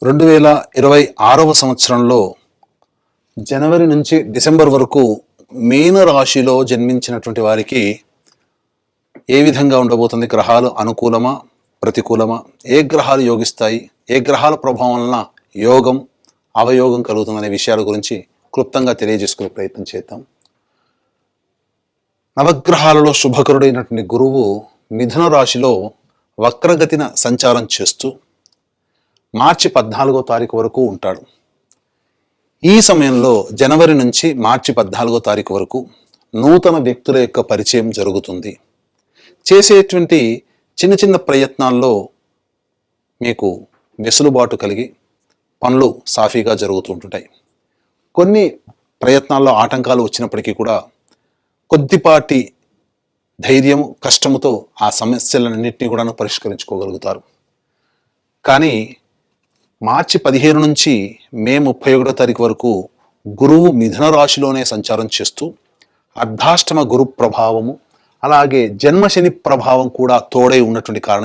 2026వ సంవత్సరంలో జనవరి నుంచి డిసెంబర్ వరకు మీన రాశిలో జన్మించినటువంటి వారికి ఏ విధంగా ఉండబోతుంది? గ్రహాలు అనుకూలమా, ప్రతికూలమా? ఏ గ్రహాలు యోగిస్తాయి? ఏ గ్రహాల ప్రభావం వలన యోగం, అవయోగం కలుగుతుందనే విషయాల గురించి క్లుప్తంగా తెలియజేసుకునే ప్రయత్నం చేద్దాం. నవగ్రహాలలో శుభకరుడైనటువంటి గురువు మిథున రాశిలో వక్రగతిన సంచారం చేస్తూ మార్చి 14వ తారీఖు వరకు ఉంటాడు. ఈ సమయంలో జనవరి నుంచి మార్చి 14వ తారీఖు వరకు నూతన వ్యక్తుల యొక్క పరిచయం జరుగుతుంది. చేసేటువంటి చిన్న చిన్న ప్రయత్నాల్లో మీకు వెసులుబాటు కలిగి పనులు సాఫీగా జరుగుతుంటాయి. కొన్ని ప్రయత్నాల్లో ఆటంకాలు వచ్చినప్పటికీ కూడా కొద్దిపాటి ధైర్యం, కష్టముతో ఆ సమస్యలన్నింటినీ కూడా పరిష్కరించుకోగలుగుతారు. కానీ మార్చి 15 నుంచి మే 31వ తారీఖు వరకు గురువు మిథున రాశిలోనే సంచారం చేస్తూ అర్ధాష్టమ గురు ప్రభావము, అలాగే జన్మశని ప్రభావం కూడా తోడై ఉన్నటువంటి కారణం